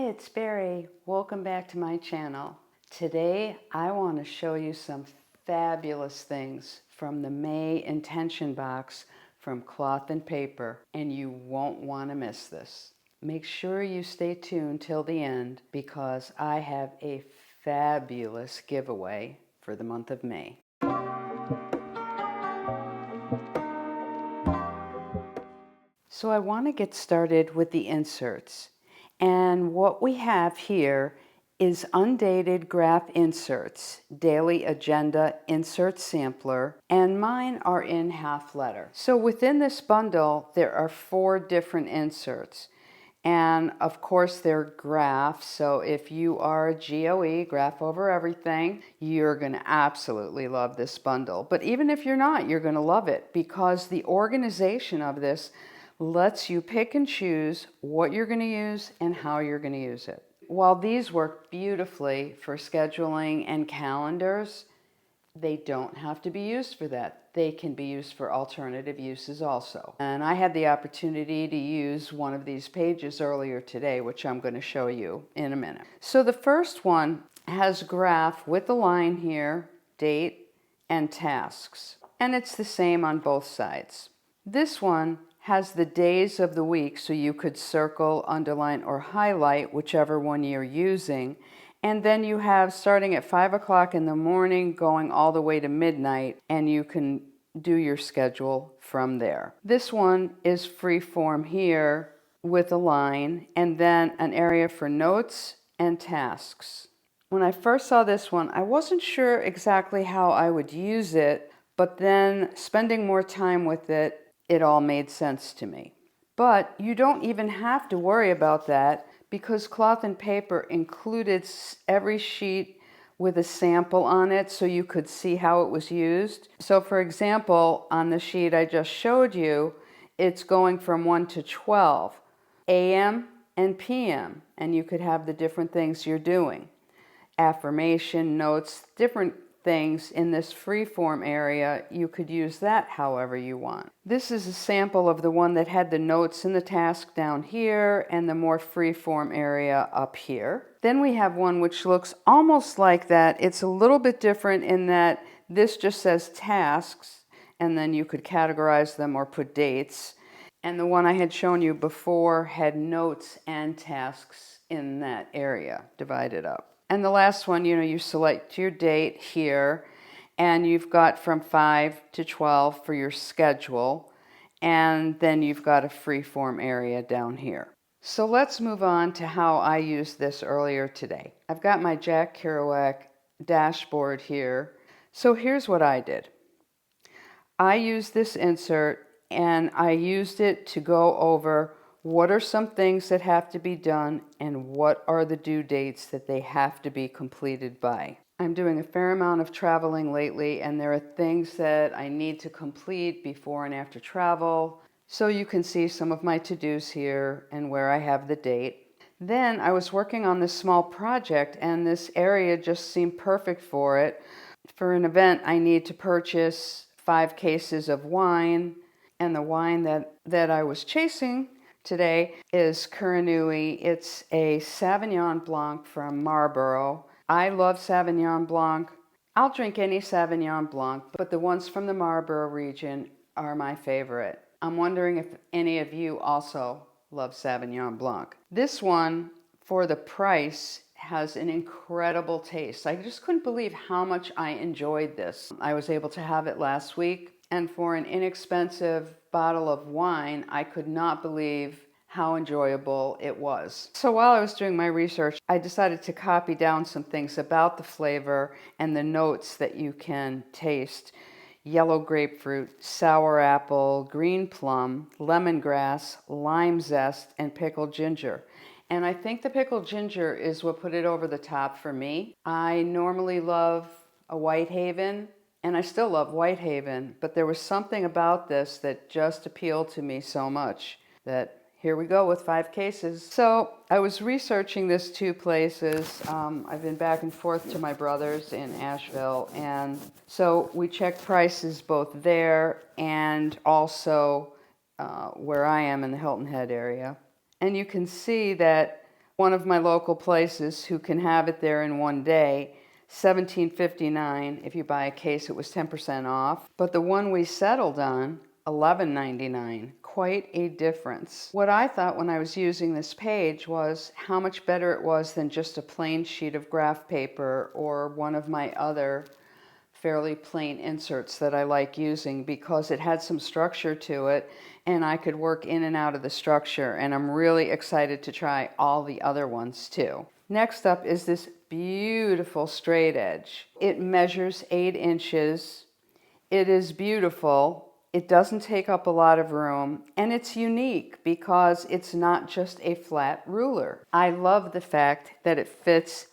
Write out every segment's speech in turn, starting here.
it's Barry. Welcome back to my channel. Today I want to show you some fabulous things from the May intention box from Cloth and Paper, and you won't want to miss this. Make sure you stay tuned till the end because I have a fabulous giveaway for the month of May. So I want to get started with the inserts. And what we have here is undated graph inserts, daily agenda insert sampler, and mine are in half letter. So within this bundle, there are 4 different inserts. And of course they're graphs, so if you are a GOE, graph over everything, you're going to absolutely love this bundle. But even if you're not, you're going to love it because the organization of this lets you pick and choose what you're going to use and how you're going to use it. While these work beautifully for scheduling and calendars, they don't have to be used for that. They can be used for alternative uses also. And I had the opportunity to use one of these pages earlier today, which I'm going to show you in a minute. So the first one has graph with a line here, date, and tasks. And it's the same on both sides. This one has the days of the week, so you could circle, underline, or highlight whichever one you're using. And then you have starting at 5 o'clock in the morning going all the way to midnight, and you can do your schedule from there. This one is free form here with a line and then an area for notes and tasks. When I first saw this one, I wasn't sure exactly how I would use it, but then spending more time with it, it all made sense to me. But you don't even have to worry about that because Cloth and Paper included every sheet with a sample on it so you could see how it was used. So for example, on the sheet I just showed you, it's going from 1 to 12, AM and PM, and you could have the different things you're doing. Affirmation, notes, different things in this freeform area, you could use that however you want. This is a sample of the one that had the notes and the task down here and the more freeform area up here. Then we have one which looks almost like that. It's a little bit different in that this just says tasks and then you could categorize them or put dates. And the one I had shown you before had notes and tasks in that area divided up. And the last one, you select your date here, and you've got from 5 to 12 for your schedule, and then you've got a free-form area down here. So let's move on to how I used this earlier today. I've got my Jack Kerouac dashboard here. So here's what I did. I used this insert, and I used it to go over what are some things that have to be done and what are the due dates that they have to be completed by. I'm doing a fair amount of traveling lately and there are things that I need to complete before and after travel. So you can see some of my to-dos here and where I have the date. Then I was working on this small project and this area just seemed perfect for it. For an event I need to purchase 5 cases of wine, and the wine that I was chasing today is Curanui. It's a Sauvignon Blanc from Marlborough. I love Sauvignon Blanc. I'll drink any Sauvignon Blanc, but the ones from the Marlborough region are my favorite. I'm wondering if any of you also love Sauvignon Blanc. This one, for the price, has an incredible taste. I just couldn't believe how much I enjoyed this. I was able to have it last week, and for an inexpensive bottle of wine, I could not believe how enjoyable it was. So while I was doing my research, I decided to copy down some things about the flavor and the notes that you can taste. Yellow grapefruit, sour apple, green plum, lemongrass, lime zest, and pickled ginger. And I think the pickled ginger is what put it over the top for me. I normally love a Whitehaven, and I still love Whitehaven, but there was something about this that just appealed to me so much that here we go with 5 cases. So I was researching this 2 places. I've been back and forth to my brother's in Asheville, and so we checked prices both there and also where I am in the Hilton Head area. And you can see that one of my local places who can have it there in one day, $17.59. If you buy a case, it was 10% off. But the one we settled on, $11.99. Quite a difference. What I thought when I was using this page was how much better it was than just a plain sheet of graph paper or one of my other fairly plain inserts that I like using, because it had some structure to it and I could work in and out of the structure, and I'm really excited to try all the other ones too. Next up is this beautiful straight edge. It measures 8 inches. It is beautiful. It doesn't take up a lot of room, and it's unique because it's not just a flat ruler. I love the fact that it fits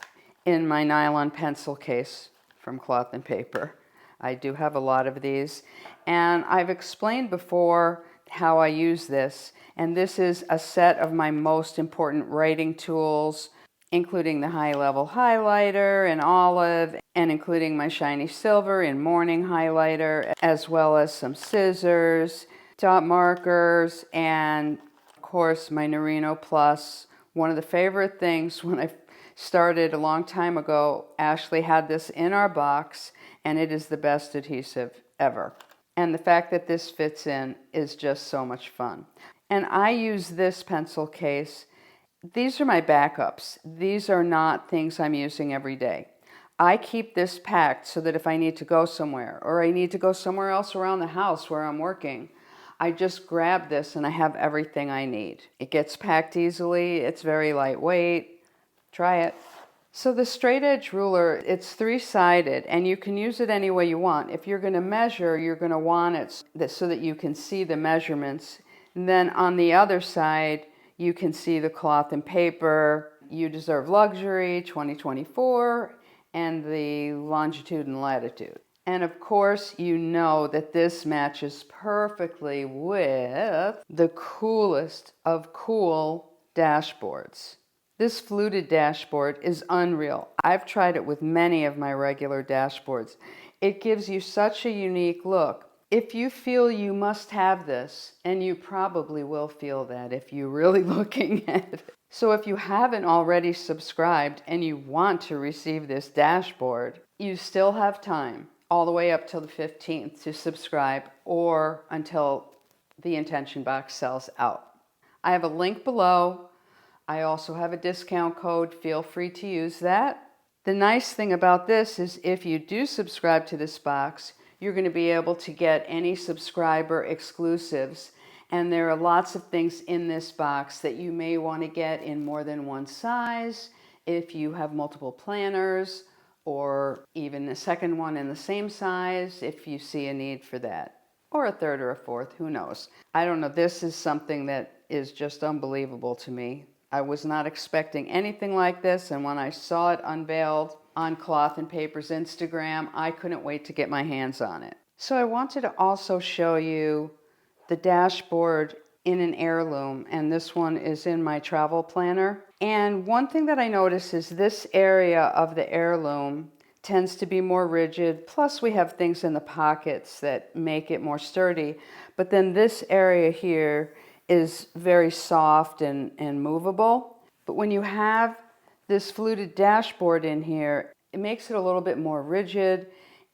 in my nylon pencil case from Cloth and Paper. I do have a lot of these, and I've explained before how I use this, and this is a set of my most important writing tools, including the high-level highlighter in olive, and including my shiny silver in morning highlighter, as well as some scissors, dot markers, and of course my Nerino Plus. One of the favorite things when I started a long time ago, Ashley had this in our box, and it is the best adhesive ever. And the fact that this fits in is just so much fun. And I use this pencil case. These are my backups. These are not things I'm using every day. I keep this packed so that if I need to go somewhere, or I need to go somewhere else around the house where I'm working, I just grab this and I have everything I need. It gets packed easily. It's very lightweight. Try it. So the straight edge ruler, it's 3-sided, and you can use it any way you want. If you're going to measure, you're going to want it so that you can see the measurements. And then on the other side, you can see the Cloth and Paper, You Deserve Luxury 2024, and the longitude and latitude. And of course, you know that this matches perfectly with the coolest of cool dashboards. This fluted dashboard is unreal. I've tried it with many of my regular dashboards. It gives you such a unique look. If you feel you must have this, and you probably will feel that if you're really looking at it. So if you haven't already subscribed and you want to receive this dashboard, you still have time all the way up till the 15th to subscribe, or until the intention box sells out. I have a link below. I also have a discount code. Feel free to use that. The nice thing about this is if you do subscribe to this box, you're going to be able to get any subscriber exclusives. And there are lots of things in this box that you may want to get in more than one size if you have multiple planners, or even a second one in the same size if you see a need for that. Or a third or a fourth, who knows. I don't know, this is something that is just unbelievable to me. I was not expecting anything like this, and when I saw it unveiled on Cloth and Paper's Instagram, I couldn't wait to get my hands on it. So I wanted to also show you the dashboard in an heirloom, and this one is in my travel planner. And one thing that I notice is this area of the heirloom tends to be more rigid, plus we have things in the pockets that make it more sturdy. But then this area here is very soft and movable. But when you have this fluted dashboard in here, it makes it a little bit more rigid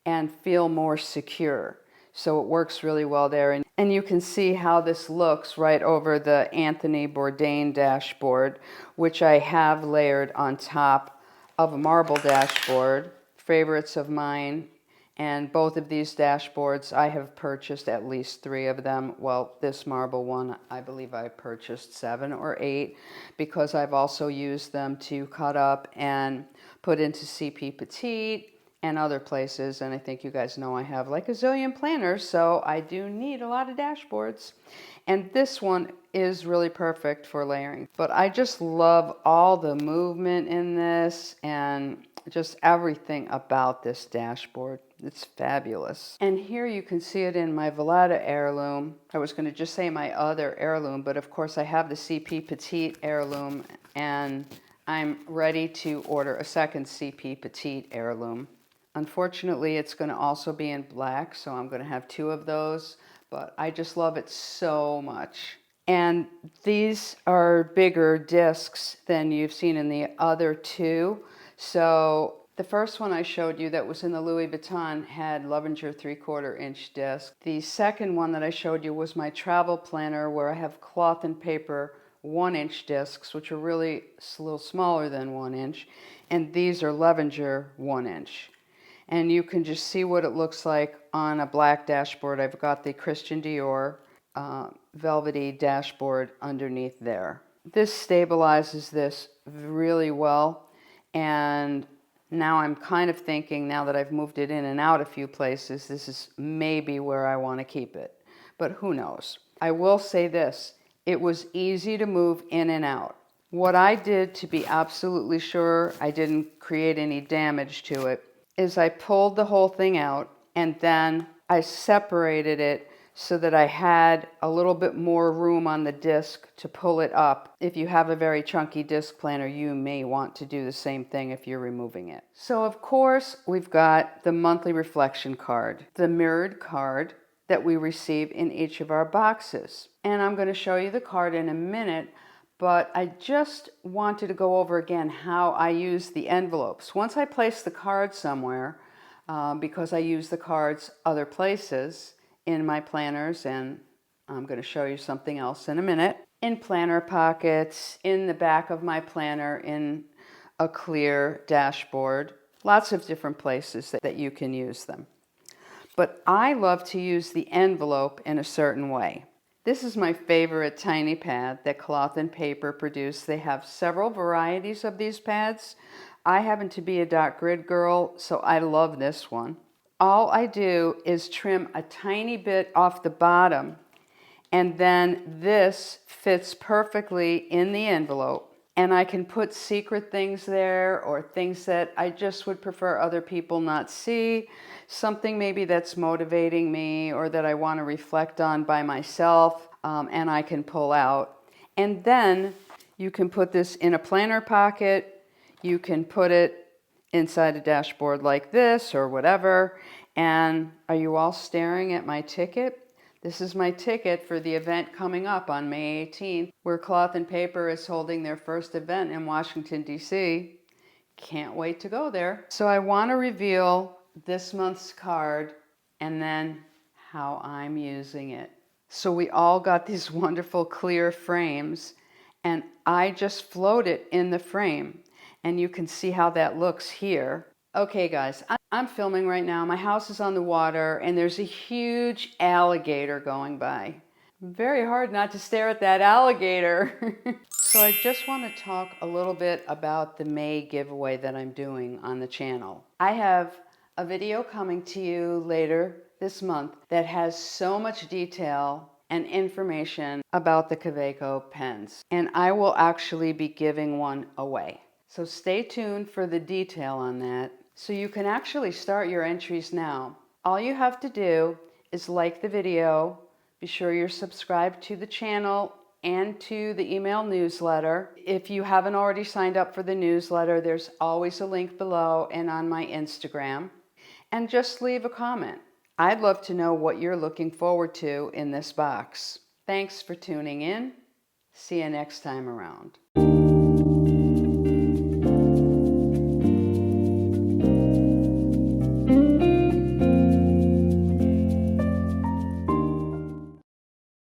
and feel more secure. So it works really well there. And you can see how this looks right over the Anthony Bourdain dashboard, which I have layered on top of a marble dashboard, favorites of mine. And both of these dashboards, I have purchased at least 3 of them. Well, this marble one, I believe I purchased 7 or 8, because I've also used them to cut up and put into CP Petite and other places. And I think you guys know I have like a zillion planners, so I do need a lot of dashboards. And this one is really perfect for layering. But I just love all the movement in this and just everything about this dashboard. It's fabulous. And here you can see it in my Valletta heirloom. I was going to just say my other heirloom, but of course I have the CP Petite heirloom, and I'm ready to order a second CP Petite heirloom. Unfortunately, it's going to also be in black, so I'm going to have 2 of those, but I just love it so much. And these are bigger discs than you've seen in the other two. So the first one I showed you that was in the Louis Vuitton had Lovinger 3/4 inch disc. The second one that I showed you was my travel planner where I have cloth and paper 1-inch discs, which are really a little smaller than 1 inch. And these are Lovinger 1-inch. And you can just see what it looks like on a black dashboard. I've got the Christian Dior velvety dashboard underneath there. This stabilizes this really well, and now I'm kind of thinking, now that I've moved it in and out a few places, this is maybe where I want to keep it, but who knows. I will say this, it was easy to move in and out. What I did to be absolutely sure I didn't create any damage to it is I pulled the whole thing out and then I separated it so that I had a little bit more room on the disc to pull it up. If you have a very chunky disc planner, you may want to do the same thing if you're removing it. So of course, we've got the monthly reflection card, the mirrored card that we receive in each of our boxes. And I'm going to show you the card in a minute, but I just wanted to go over again how I use the envelopes. Once I place the card somewhere, because I use the cards other places in my planners, and I'm going to show you something else in a minute, in planner pockets, in the back of my planner, in a clear dashboard, lots of different places that you can use them. But I love to use the envelope in a certain way. This is my favorite tiny pad that Cloth and Paper produce. They have several varieties of these pads. I happen to be a dot grid girl, so I love this one. All I do is trim a tiny bit off the bottom, and then this fits perfectly in the envelope. And I can put secret things there or things that I just would prefer other people not see. Something maybe that's motivating me or that I want to reflect on by myself, and I can pull out. And then you can put this in a planner pocket. You can put it inside a dashboard like this or whatever. And are you all staring at my ticket? This is my ticket for the event coming up on May 18th, where Cloth and Paper is holding their first event in Washington, D.C. Can't wait to go there. So I want to reveal this month's card and then how I'm using it. So we all got these wonderful clear frames, and I just float it in the frame. And you can see how that looks here. Okay guys, I'm filming right now. My house is on the water and there's a huge alligator going by. Very hard not to stare at that alligator. So I just want to talk a little bit about the May giveaway that I'm doing on the channel. I have a video coming to you later this month that has so much detail and information about the Kaweco pens. And I will actually be giving one away. So stay tuned for the detail on that. So you can actually start your entries now. All you have to do is like the video, be sure you're subscribed to the channel and to the email newsletter. If you haven't already signed up for the newsletter, there's always a link below and on my Instagram. And just leave a comment. I'd love to know what you're looking forward to in this box. Thanks for tuning in. See you next time around.